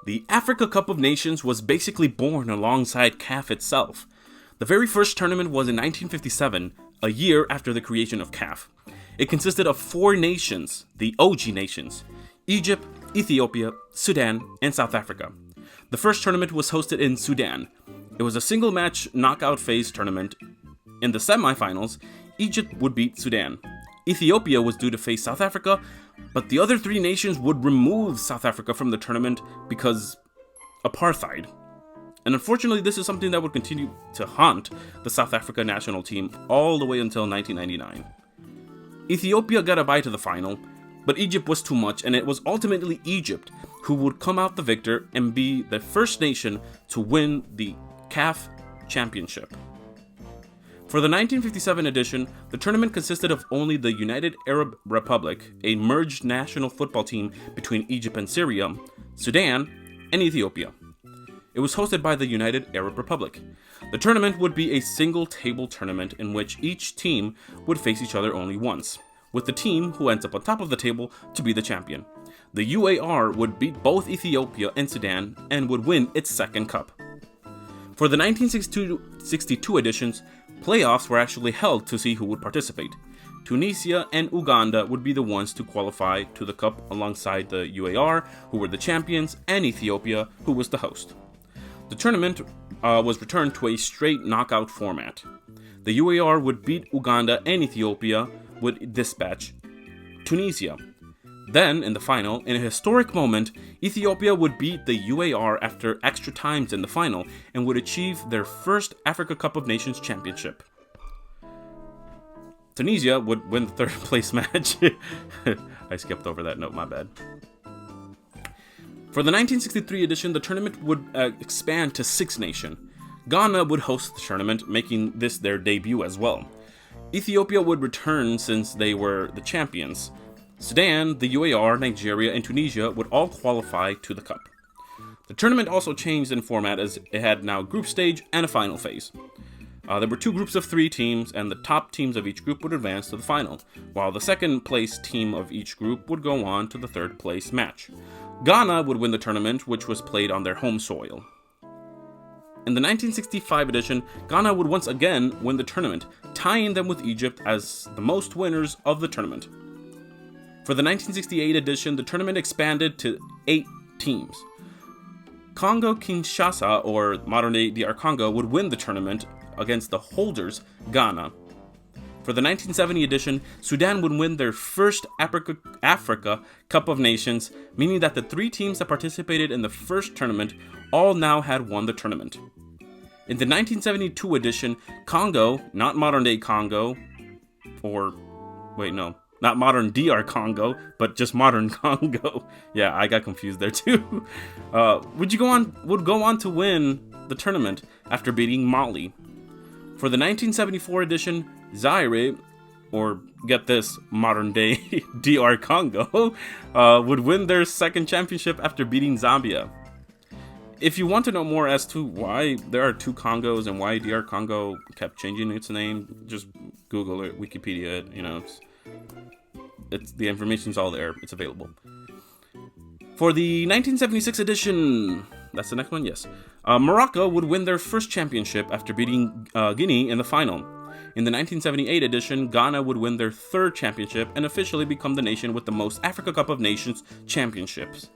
The Africa Cup of Nations was basically born alongside CAF itself. The very first tournament was in 1957, a year after the creation of CAF. It consisted of 4 nations, the OG nations: Egypt, Ethiopia, Sudan, and South Africa. The first tournament was hosted in Sudan. It was a single match knockout phase tournament. In the semifinals, Egypt would beat Sudan. Ethiopia was due to face South Africa, but the other 3 nations would remove South Africa from the tournament because apartheid. And unfortunately, this is something that would continue to haunt the South Africa national team all the way until 1999. Ethiopia got a bye to the final, but Egypt was too much, and it was ultimately Egypt who would come out the victor and be the first nation to win the CAF championship. For the 1957 edition, the tournament consisted of only the United Arab Republic, a merged national football team between Egypt and Syria, Sudan, and Ethiopia. It was hosted by the United Arab Republic. The tournament would be a single table tournament in which each team would face each other only once, with the team who ends up on top of the table to be the champion. The UAR would beat both Ethiopia and Sudan and would win its second cup. For the 1962 editions, playoffs were actually held to see who would participate. Tunisia and Uganda would be the ones to qualify to the cup alongside the UAR, who were the champions, and Ethiopia, who was the host. The tournament was returned to a straight knockout format. The UAR would beat Uganda, and Ethiopia would dispatch Tunisia. Then, in the final, in a historic moment, Ethiopia would beat the UAR after extra times in the final and would achieve their first Africa Cup of Nations championship. Tunisia would win the third place match. I skipped over that note, my bad. For the 1963 edition, the tournament would expand to 6 nations. Ghana would host the tournament, making this their debut as well. Ethiopia would return since they were the champions. Sudan, the UAR, Nigeria, and Tunisia would all qualify to the cup. The tournament also changed in format as it had now a group stage and a final phase. There were 2 groups of 3 teams, and the top teams of each group would advance to the final, while the second place team of each group would go on to the third place match. Ghana would win the tournament, which was played on their home soil. In the 1965 edition, Ghana would once again win the tournament, tying them with Egypt as the most winners of the tournament. For the 1968 edition, the tournament expanded to 8 teams. Congo-Kinshasa, or modern-day DR Congo, would win the tournament against the holders, Ghana. For the 1970 edition, Sudan would win their first Africa Cup of Nations, meaning that the 3 teams that participated in the first tournament all now had won the tournament. In the 1972 edition, Congo, not modern-day Congo, not modern DR Congo, but just modern Congo. Yeah, I got confused there too. Would go on to win the tournament after beating Mali. For the 1974 edition, Zaire, or get this, modern day DR Congo, would win their second championship after beating Zambia. If you want to know more as to why there are 2 Congos and why DR Congo kept changing its name, just Google it, Wikipedia it, it's the information's all there. It's available. For the 1976 edition, that's the next one, yes. Morocco would win their first championship after beating Guinea in the final. In the 1978 edition, Ghana would win their 3rd championship and officially become the nation with the most Africa Cup of Nations championships.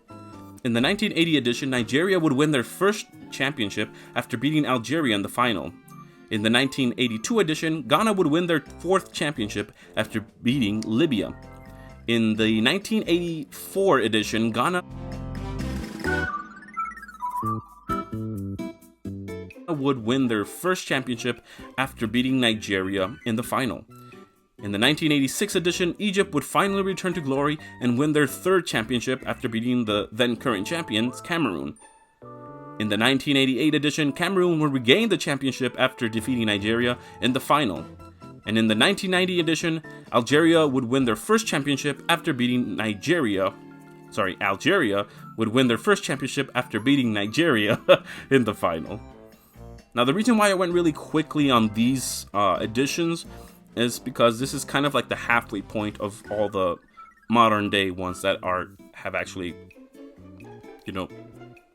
In the 1980 edition, Nigeria would win their first championship after beating Algeria in the final. In the 1982 edition, Ghana would win their 4th championship after beating Libya. In the 1984 edition, Ghana would win their first championship after beating Nigeria in the final. In the 1986 edition, Egypt would finally return to glory and win their 3rd championship after beating the then current champions, Cameroon. In the 1988 edition, Cameroon would regain the championship after defeating Nigeria in the final. And in the 1990 edition, Algeria would win their first championship after beating Algeria would win their first championship after beating Nigeria in the final. Now, the reason why I went really quickly on these editions is because this is kind of like the halfway point of all the modern day ones that have actually,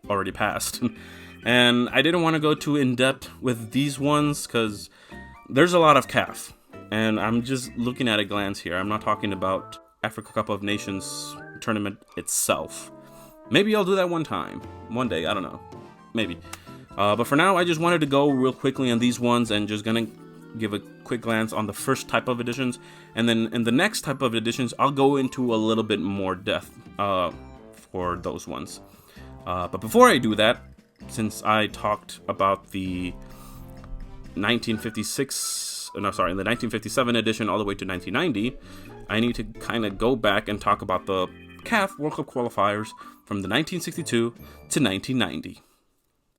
already passed. And I didn't want to go too in-depth with these ones because there's a lot of CAF. And I'm just looking at a glance here. I'm not talking about Africa Cup of Nations tournament itself. Maybe I'll do that one day, I don't know, maybe. But for now, I just wanted to go real quickly on these ones and just gonna give a quick glance on the first type of editions. And then in the next type of editions, I'll go into a little bit more depth for those ones. But before I do that, since I talked about the 1957 edition all the way to 1990, I need to kind of go back and talk about the CAF World Cup qualifiers from the 1962 to 1990.